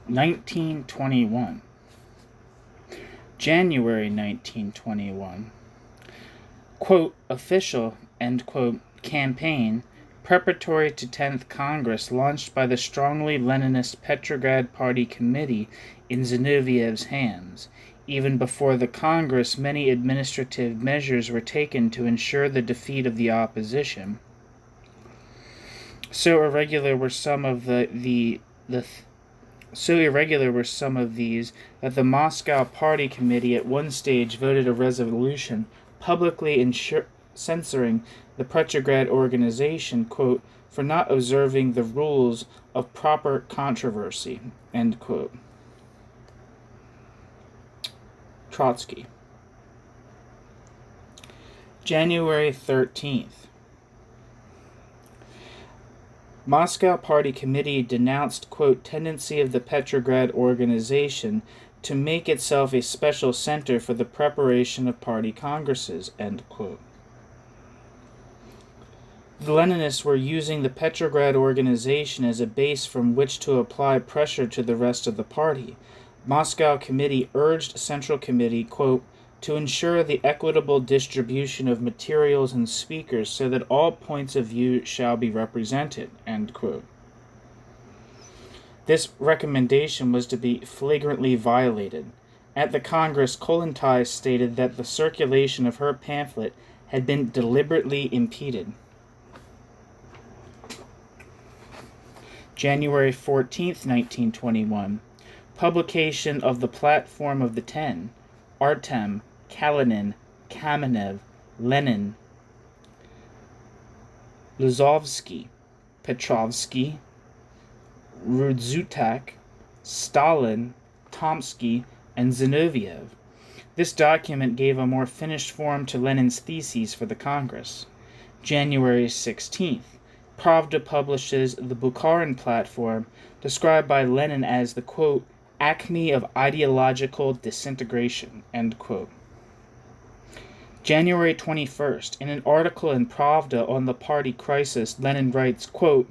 (1921). January 1921. Quote, official, end quote, campaign preparatory to 10th Congress launched by the strongly Leninist Petrograd Party Committee in Zinoviev's hands. Even before the Congress, many administrative measures were taken to ensure the defeat of the opposition. So irregular were some of these that the Moscow Party Committee at one stage voted a resolution publicly censoring the Petrograd organization, quote, for not observing the rules of proper controversy, end quote. Trotsky. January 13th. Moscow Party Committee denounced, quote, tendency of the Petrograd organization to make itself a special center for the preparation of party congresses, end quote. The Leninists were using the Petrograd organization as a base from which to apply pressure to the rest of the party. Moscow Committee urged Central Committee, quote, to ensure the equitable distribution of materials and speakers so that all points of view shall be represented, end quote. This recommendation was to be flagrantly violated. At the Congress, Kollontai stated that the circulation of her pamphlet had been deliberately impeded. January 14th, 1921. Publication of the Platform of the Ten. Artem, Kalinin, Kamenev, Lenin, Luzovsky, Petrovsky, Rudzutak, Stalin, Tomsky, and Zinoviev. This document gave a more finished form to Lenin's theses for the Congress. January 16th. Pravda publishes the Bukharin Platform, described by Lenin as the, quote, acme of ideological disintegration, end quote. January 21st. In an article in Pravda on the party crisis, Lenin writes, quote,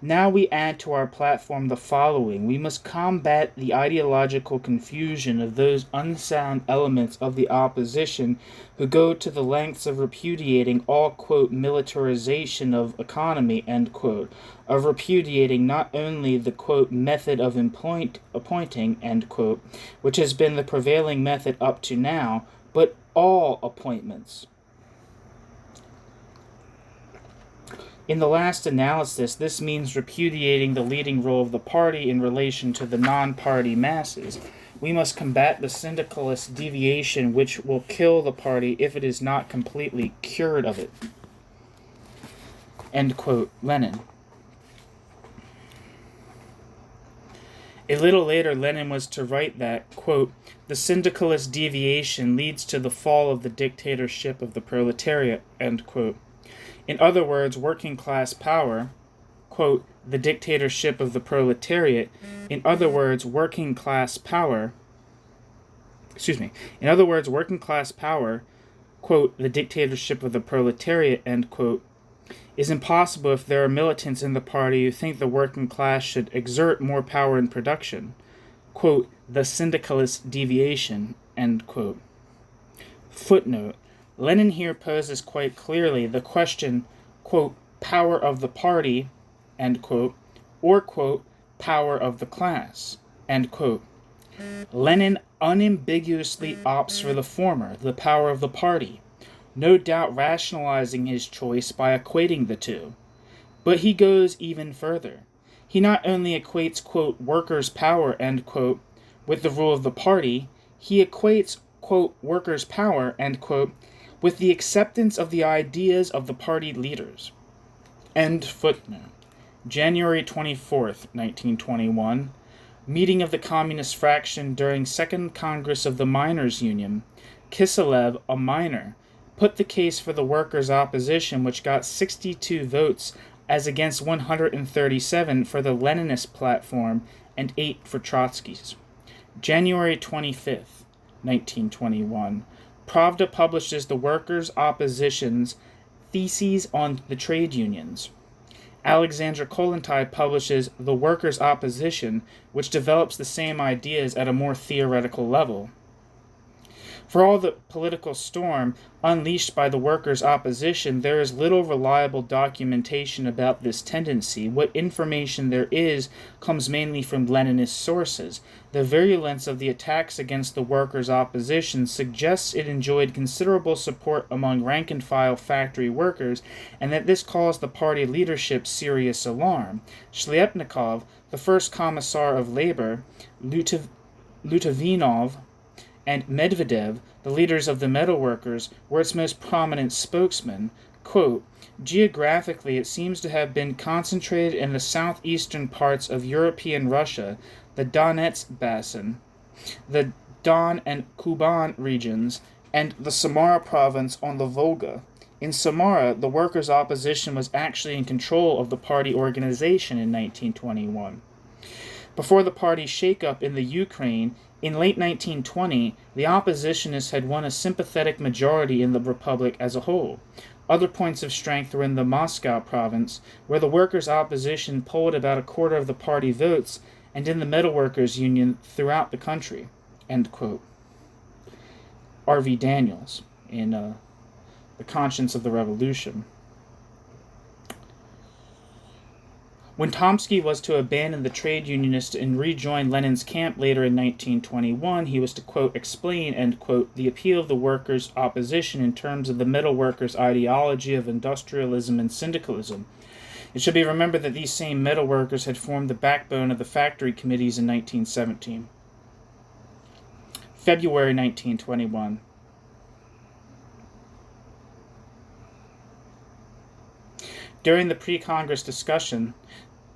now we add to our platform the following. We must combat the ideological confusion of those unsound elements of the opposition who go to the lengths of repudiating all, quote, militarization of economy, end quote, of repudiating not only the, quote, method of appointing, end quote, which has been the prevailing method up to now, but all appointments. In the last analysis, this means repudiating the leading role of the party in relation to the non-party masses. We must combat the syndicalist deviation which will kill the party if it is not completely cured of it. End quote, Lenin. A little later, Lenin was to write that, quote, the syndicalist deviation leads to the fall of the dictatorship of the proletariat, end quote. In other words, working class power, quote, the dictatorship of the proletariat, in other words, working class power, quote, the dictatorship of the proletariat, end quote, is impossible if there are militants in the party who think the working class should exert more power in production, quote, the syndicalist deviation, end quote. Footnote. Lenin here poses quite clearly the question, quote, power of the party, end quote, or, quote, power of the class, end quote. Lenin unambiguously opts for the former, the power of the party, no doubt rationalizing his choice by equating the two. But he goes even further. He not only equates, quote, workers' power, end quote, with the rule of the party, he equates, quote, workers' power, end quote, with the acceptance of the ideas of the party leaders. End footnote. January 24th, 1921. Meeting of the Communist fraction during Second Congress of the Miners' Union. Kiselev, a miner, put the case for the workers' opposition, which got 62 votes as against 137 for the Leninist platform and 8 for Trotsky's. January 25th, 1921. Pravda publishes the workers' opposition's theses on the trade unions. Alexandra Kollontai publishes The Workers' Opposition, which develops the same ideas at a more theoretical level. For all the political storm unleashed by the workers' opposition, there is little reliable documentation about this tendency. What information there is comes mainly from Leninist sources. The virulence of the attacks against the workers' opposition suggests it enjoyed considerable support among rank-and-file factory workers, and that this caused the party leadership serious alarm. Shliapnikov, the first commissar of labor, Lutavinov, and Medvedev, the leaders of the metalworkers, were its most prominent spokesmen. Quote, geographically, it seems to have been concentrated in the southeastern parts of European Russia, the Donetsk Basin, the Don and Kuban regions, and the Samara province on the Volga. In Samara, the workers' opposition was actually in control of the party organization in 1921. Before the party shake-up in the Ukraine, in late 1920, the oppositionists had won a sympathetic majority in the republic as a whole. Other points of strength were in the Moscow province, where the workers' opposition polled about a quarter of the party votes, and in the metalworkers' union throughout the country. End quote. R.V. Daniels, in The Conscience of the Revolution. When Tomsky was to abandon the trade unionists and rejoin Lenin's camp later in 1921, he was to, quote, explain, end quote, the appeal of the workers' opposition in terms of the metal workers' ideology of industrialism and syndicalism. It should be remembered that these same metal workers had formed the backbone of the factory committees in 1917. February 1921. During the pre-Congress discussion,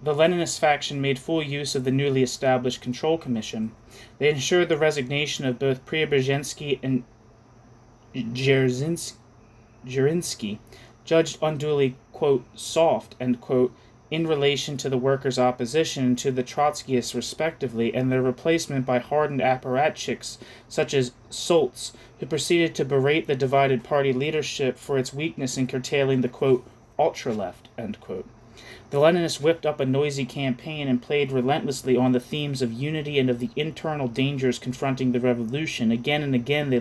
the Leninist faction made full use of the newly established Control Commission. They ensured the resignation of both Preobrazhensky and Dzerzhinsky, judged unduly, quote, soft, end quote, in relation to the workers' opposition and to the Trotskyists respectively, and their replacement by hardened apparatchiks such as Soltz, who proceeded to berate the divided party leadership for its weakness in curtailing the, quote, ultra-left, end quote. The Leninists whipped up a noisy campaign and played relentlessly on the themes of unity and of the internal dangers confronting the revolution. Again and again they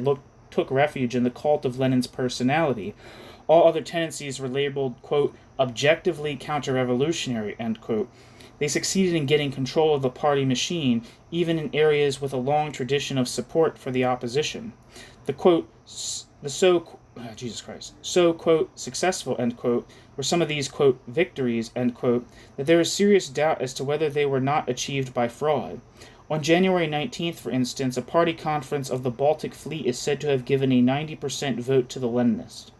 took refuge in the cult of Lenin's personality. All other tendencies were labeled, quote, objectively counter-revolutionary, end quote. They succeeded in getting control of the party machine, even in areas with a long tradition of support for the opposition. The, quote, so, quote, successful, end quote, were some of these, quote, victories, end quote, that there is serious doubt as to whether they were not achieved by fraud. On January 19th, for instance, a party conference of the Baltic Fleet is said to have given a 90% vote to the Leninists.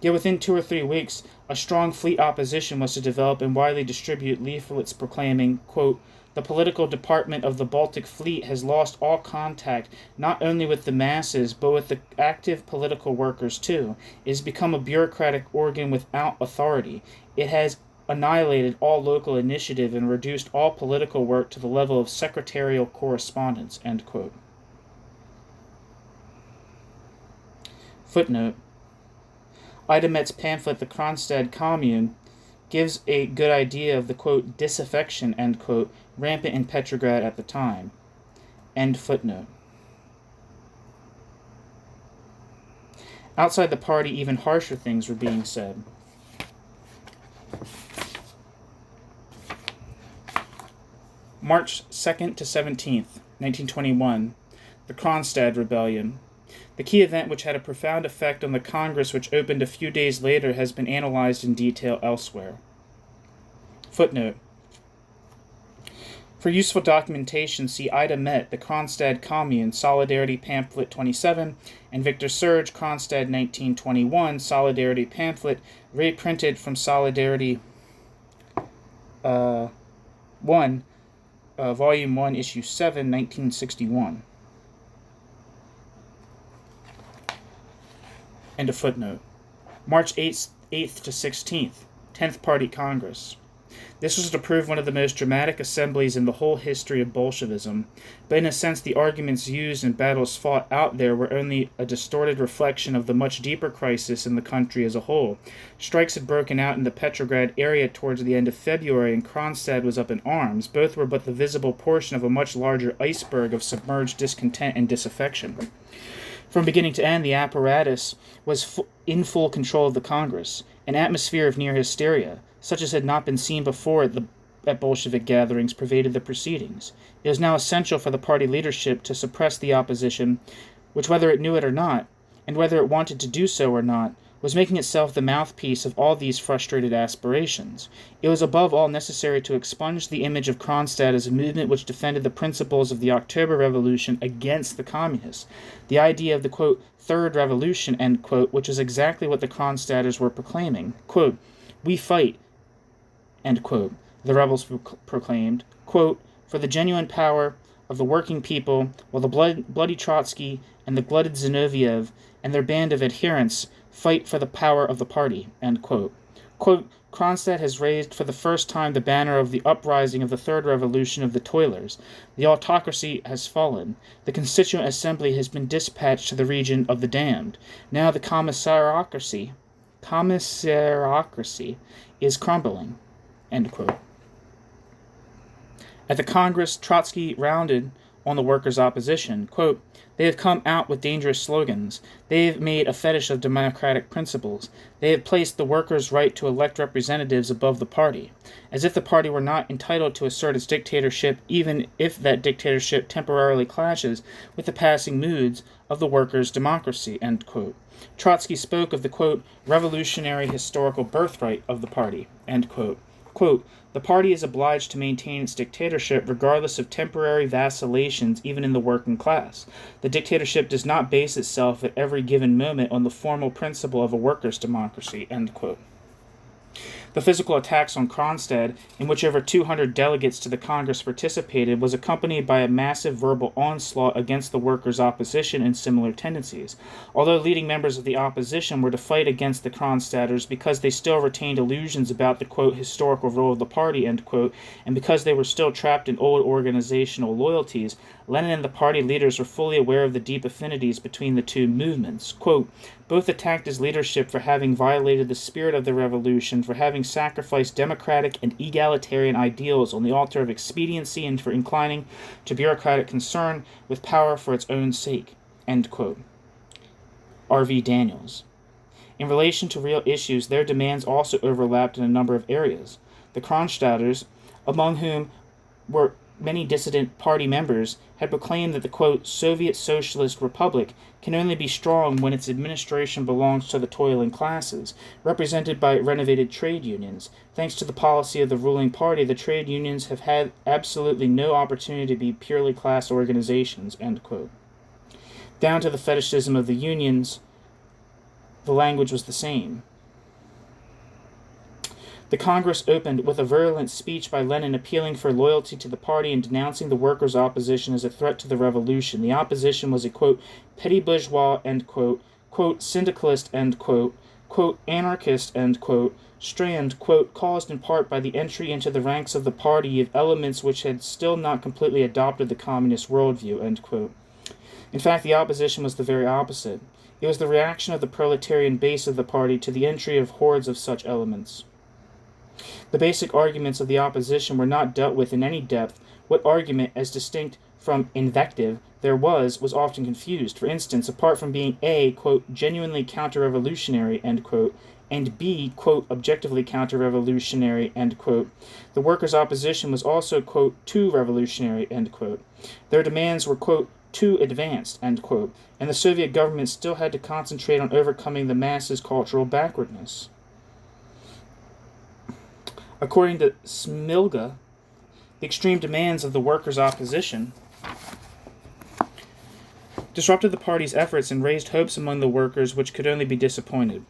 Yet within 2 or 3 weeks, a strong fleet opposition was to develop and widely distribute leaflets proclaiming, quote, the political department of the Baltic Fleet has lost all contact not only with the masses, but with the active political workers too. It has become a bureaucratic organ without authority. It has annihilated all local initiative and reduced all political work to the level of secretarial correspondence, end quote. Footnote. Ida Metz's pamphlet, The Kronstadt Commune, gives a good idea of the, quote, disaffection, end quote, rampant in Petrograd at the time. End footnote. Outside the party, even harsher things were being said. March 2nd to 17th, 1921, the Kronstadt Rebellion. The key event which had a profound effect on the Congress which opened a few days later has been analyzed in detail elsewhere. Footnote. For useful documentation, see Ida Met, The Kronstadt Commune, Solidarity Pamphlet 27, and Victor Serge, Kronstadt 1921, Solidarity Pamphlet, reprinted from Solidarity 1, Volume 1, Issue 7, 1961. End of footnote. March 8th to 16th, 10th Party Congress. This was to prove one of the most dramatic assemblies in the whole history of Bolshevism, but in a sense the arguments used and battles fought out there were only a distorted reflection of the much deeper crisis in the country as a whole. Strikes had broken out in the Petrograd area towards the end of February, and Kronstadt was up in arms. Both were but the visible portion of a much larger iceberg of submerged discontent and disaffection. From beginning to end, the apparatus was in full control of the Congress, an atmosphere of near hysteria, such as had not been seen before at Bolshevik gatherings, pervaded the proceedings. It was now essential for the party leadership to suppress the opposition, which, whether it knew it or not, and whether it wanted to do so or not, was making itself the mouthpiece of all these frustrated aspirations. It was above all necessary to expunge the image of Kronstadt as a movement which defended the principles of the October Revolution against the Communists. The idea of the, quote, Third Revolution, end quote, which is exactly what the Kronstadters were proclaiming. Quote, "We fight," end quote, the rebels proclaimed, quote, "for the genuine power of the working people, while the bloody Trotsky and the glutted Zinoviev and their band of adherents fight for the power of the party," end quote. Quote, "Kronstadt has raised for the first time the banner of the uprising of the Third Revolution of the toilers. The autocracy has fallen. The Constituent Assembly has been dispatched to the region of the damned. Now the commissariocracy is crumbling," end quote. At the Congress, Trotsky rounded on the workers' opposition. Quote, "They have come out with dangerous slogans. They have made a fetish of democratic principles. They have placed the workers' right to elect representatives above the party, as if the party were not entitled to assert its dictatorship, even if that dictatorship temporarily clashes with the passing moods of the workers' democracy," end quote. Trotsky spoke of the, quote, "revolutionary historical birthright of the party," end quote. Quote, "The party is obliged to maintain its dictatorship regardless of temporary vacillations even in the working class. The dictatorship does not base itself at every given moment on the formal principle of a workers' democracy," end quote. The physical attacks on Kronstadt, in which over 200 delegates to the Congress participated, was accompanied by a massive verbal onslaught against the workers' opposition and similar tendencies. Although leading members of the opposition were to fight against the Kronstadters because they still retained illusions about the, quote, historical role of the party, end quote, and because they were still trapped in old organizational loyalties, Lenin and the party leaders were fully aware of the deep affinities between the two movements. Quote, "Both attacked his leadership for having violated the spirit of the revolution, for having sacrificed democratic and egalitarian ideals on the altar of expediency, and for inclining to bureaucratic concern with power for its own sake," end quote. R.V. Daniels. In relation to real issues, their demands also overlapped in a number of areas. The Kronstadters, among whom were many dissident party members, had proclaimed that the, quote, "Soviet Socialist Republic can only be strong when its administration belongs to the toiling classes, represented by renovated trade unions. Thanks to the policy of the ruling party, the trade unions have had absolutely no opportunity to be purely class organizations," end quote. Down to the fetishism of the unions, the language was the same. The Congress opened with a virulent speech by Lenin appealing for loyalty to the party and denouncing the workers' opposition as a threat to the revolution. The opposition was a, quote, "petty bourgeois," end quote, quote, "syndicalist," end quote, quote, "anarchist," end quote, strand, quote, "caused in part by the entry into the ranks of the party of elements which had still not completely adopted the communist worldview," end quote. In fact, the opposition was the very opposite. It was the reaction of the proletarian base of the party to the entry of hordes of such elements. The basic arguments of the opposition were not dealt with in any depth. What argument, as distinct from invective, there was often confused. For instance, apart from being A, quote, "genuinely counter-revolutionary," end quote, and B, quote, "objectively counter-revolutionary," end quote, the workers' opposition was also, quote, "too revolutionary," end quote. Their demands were, quote, "too advanced," end quote, and the Soviet government still had to concentrate on overcoming the masses' cultural backwardness. According to Smilga, the extreme demands of the workers' opposition disrupted the party's efforts and raised hopes among the workers which could only be disappointed.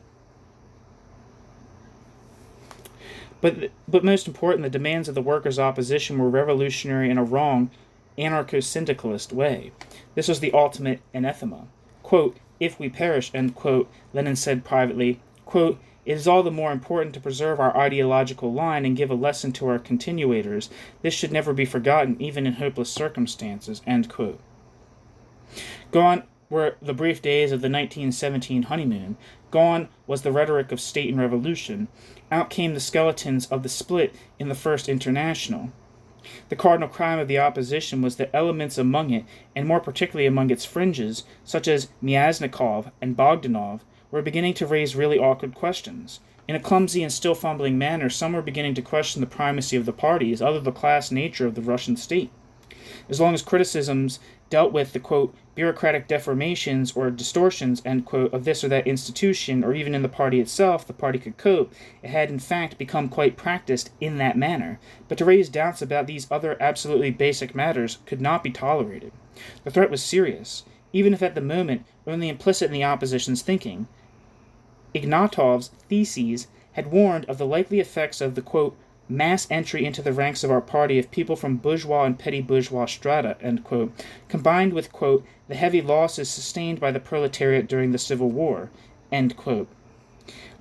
But most important, the demands of the workers' opposition were revolutionary in a wrong, anarcho-syndicalist way. This was the ultimate anathema. Quote, "If we perish," end quote, Lenin said privately, quote, It is all the more important to preserve our ideological line and give a lesson to our continuators. This should never be forgotten, even in hopeless circumstances." End quote. Gone were the brief days of the 1917 honeymoon. Gone was the rhetoric of state and revolution. Out came the skeletons of the split in the First International. The cardinal crime of the opposition was that elements among it, and more particularly among its fringes, such as Myasnikov and Bogdanov, were beginning to raise really awkward questions. In a clumsy and still fumbling manner, some were beginning to question the primacy of the parties, other the class nature of the Russian state. As long as criticisms dealt with the, quote, bureaucratic deformations or distortions, end quote, of this or that institution, or even in the party itself, the party could cope. It had, in fact, become quite practiced in that manner. But to raise doubts about these other absolutely basic matters could not be tolerated. The threat was serious, even if at the moment only implicit in the opposition's thinking. Ignatov's theses had warned of the likely effects of the, quote, mass entry into the ranks of our party of people from bourgeois and petty bourgeois strata, end quote, combined with, quote, the heavy losses sustained by the proletariat during the Civil War, end quote.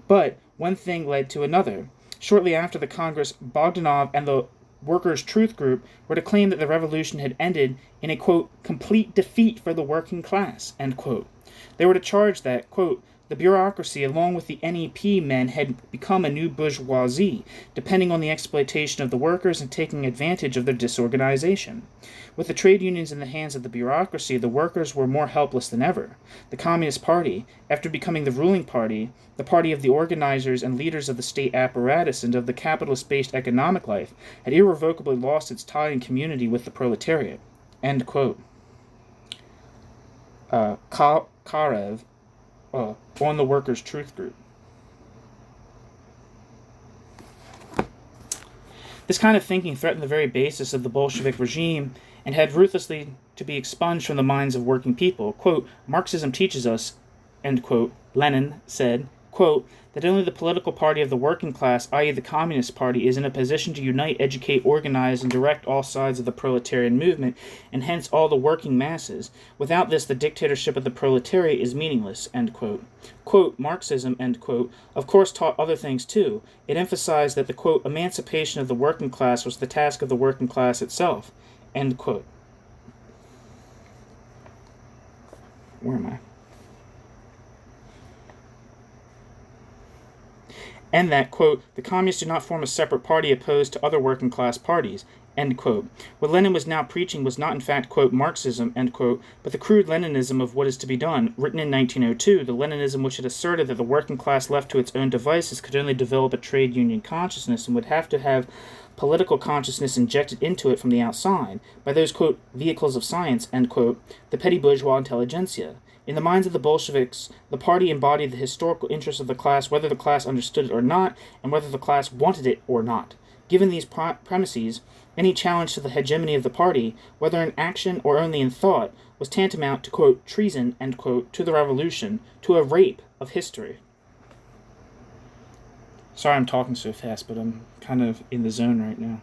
But one thing led to another. Shortly after the Congress, Bogdanov and the Workers' Truth Group were to claim that the revolution had ended in a, quote, complete defeat for the working class, end quote. They were to charge that, quote, the bureaucracy, along with the NEP men, had become a new bourgeoisie, depending on the exploitation of the workers and taking advantage of their disorganization. With the trade unions in the hands of the bureaucracy, the workers were more helpless than ever. The Communist Party, after becoming the ruling party, the party of the organizers and leaders of the state apparatus and of the capitalist-based economic life, had irrevocably lost its tie in community with the proletariat. End quote. Karev, on the Workers' Truth Group. This kind of thinking threatened the very basis of the Bolshevik regime and had ruthlessly to be expunged from the minds of working people. Quote, Marxism teaches us, end quote, Lenin said, quote, that only the political party of the working class, i.e. the Communist Party, is in a position to unite, educate, organize, and direct all sides of the proletarian movement, and hence all the working masses. Without this, the dictatorship of the proletariat is meaningless, end quote. Quote, Marxism, end quote, of course taught other things too. It emphasized that the, quote, emancipation of the working class was the task of the working class itself, end quote. Where am I? And that, quote, the communists do not form a separate party opposed to other working class parties, end quote. What Lenin was now preaching was not in fact, quote, Marxism, end quote, but the crude Leninism of what is to be done, written in 1902, the Leninism which had asserted that the working class left to its own devices could only develop a trade union consciousness and would have to have political consciousness injected into it from the outside, by those, quote, vehicles of science, end quote, the petty bourgeois intelligentsia. In the minds of the Bolsheviks, the party embodied the historical interests of the class, whether the class understood it or not, and whether the class wanted it or not. Given these premises, any challenge to the hegemony of the party, whether in action or only in thought, was tantamount to, quote, treason, end quote, to the revolution, to a rape of history. Sorry I'm talking so fast, but I'm kind of in the zone right now.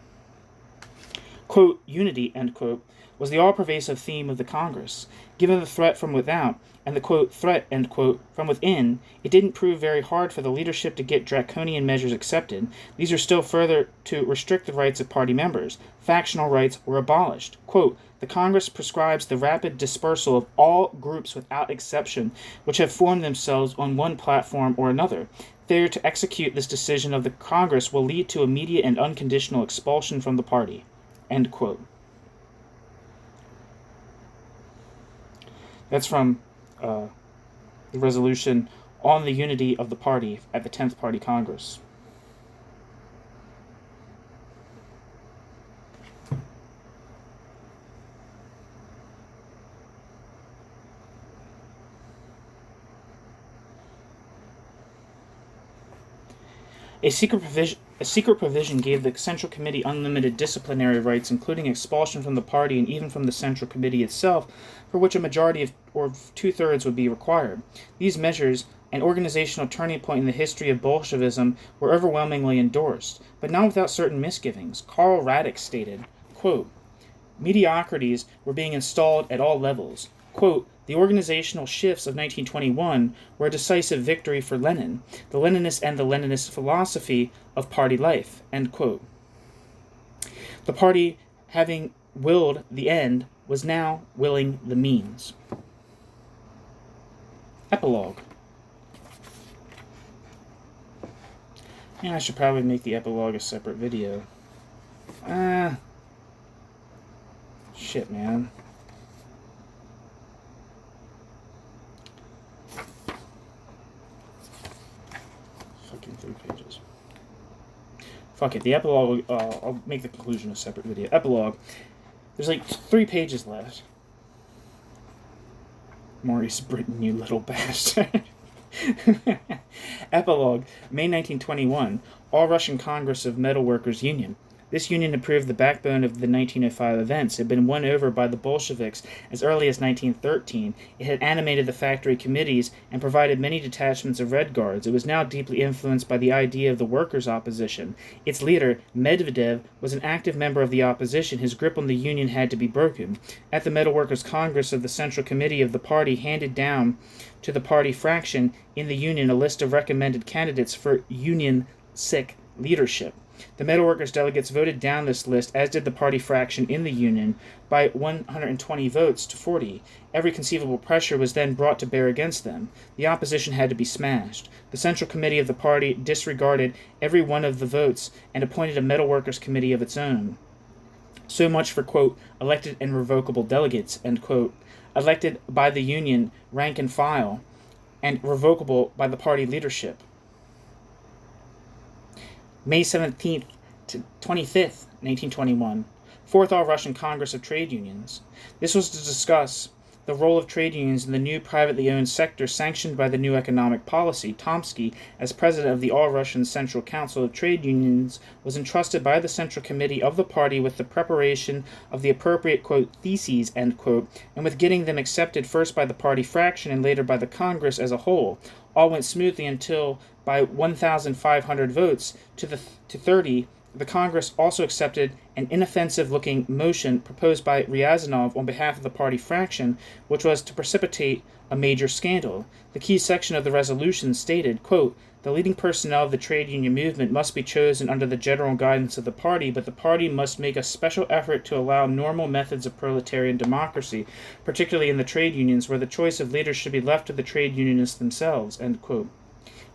Quote, unity, end quote, was the all-pervasive theme of the Congress. Given the threat from without, and the, quote, threat, end quote, from within, it didn't prove very hard for the leadership to get draconian measures accepted. These are still further to restrict the rights of party members. Factional rights were abolished. Quote, the Congress prescribes the rapid dispersal of all groups without exception, which have formed themselves on one platform or another. Failure to execute this decision of the Congress will lead to immediate and unconditional expulsion from the party. End quote. That's from the resolution on the unity of the party at the 10th Party Congress. A secret provision gave the Central Committee unlimited disciplinary rights, including expulsion from the party and even from the Central Committee itself, for which a majority of or two-thirds would be required. These measures, an organizational turning point in the history of Bolshevism, were overwhelmingly endorsed, but not without certain misgivings. Karl Radek stated, quote, mediocrities were being installed at all levels. Quote, the organizational shifts of 1921 were a decisive victory for Lenin, the Leninists and the Leninist philosophy of party life, end quote. The party, having willed the end, was now willing the means. Epilogue. Yeah, I should probably make the epilogue a separate video. Shit, man. Fucking 3 pages. Fuck it, the epilogue, I'll make the conclusion a separate video. Epilogue. There's like 3 pages left. Maurice Brinton, you little bastard. Epilogue. May 1921. All-Russian Congress of Metalworkers Union. This union approved the backbone of the 1905 events. It had been won over by the Bolsheviks as early as 1913. It had animated the factory committees and provided many detachments of Red Guards. It was now deeply influenced by the idea of the workers' opposition. Its leader, Medvedev, was an active member of the opposition. His grip on the union had to be broken. At the Metalworkers' Congress of the Central Committee of the party handed down to the party fraction in the union a list of recommended candidates for union sick leadership. The metalworkers delegates voted down this list, as did the party fraction in the union, by 120 votes to 40. Every conceivable pressure was then brought to bear against them. The opposition had to be smashed. The Central Committee of the party disregarded every one of the votes and appointed a metalworkers committee of its own. So much for, quote, elected and revocable delegates, end quote, elected by the union rank and file, and revocable by the party leadership. May 17th to 25th, 1921, Fourth All-Russian Congress of Trade Unions. This was to discuss the role of trade unions in the new privately owned sector sanctioned by the new economic policy. Tomsky, as president of the All-Russian Central Council of Trade Unions, was entrusted by the Central Committee of the party with the preparation of the appropriate, quote, theses, end quote, and with getting them accepted first by the party fraction and later by the Congress as a whole. All went smoothly until, by 1,500 votes to 30, the Congress also accepted an inoffensive-looking motion proposed by Ryazanov on behalf of the party fraction, which was to precipitate a major scandal. The key section of the resolution stated, quote, the leading personnel of the trade union movement must be chosen under the general guidance of the party, but the party must make a special effort to allow normal methods of proletarian democracy, particularly in the trade unions, where the choice of leaders should be left to the trade unionists themselves, end quote.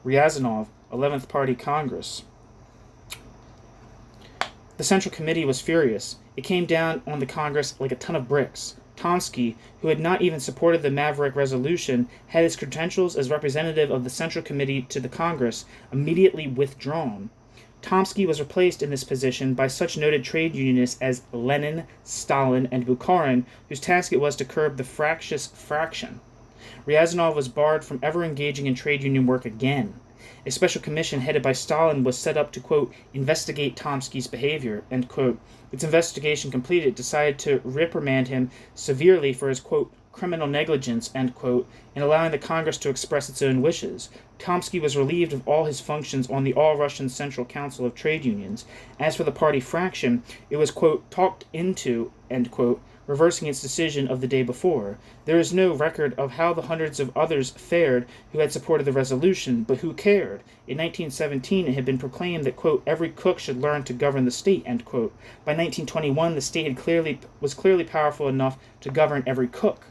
Ryazanov, 11th Party Congress. The Central Committee was furious. It came down on the Congress like a ton of bricks. Tomsky, who had not even supported the Maverick resolution, had his credentials as representative of the Central Committee to the Congress immediately withdrawn. Tomsky was replaced in this position by such noted trade unionists as Lenin, Stalin, and Bukharin, whose task it was to curb the fractious fraction. Ryazanov was barred from ever engaging in trade union work again. A special commission headed by Stalin was set up to, quote, investigate Tomsky's behavior, end quote. Its investigation completed, it decided to reprimand him severely for his, quote, criminal negligence, end quote, in allowing the Congress to express its own wishes. Tomsky was relieved of all his functions on the All-Russian Central Council of Trade Unions. As for the party fraction, it was, quote, talked into, end quote, reversing its decision of the day before. There is no record of how the hundreds of others fared who had supported the resolution, but who cared? In 1917, it had been proclaimed that, quote, every cook should learn to govern the state, end quote. By 1921, the state was clearly powerful enough to govern every cook.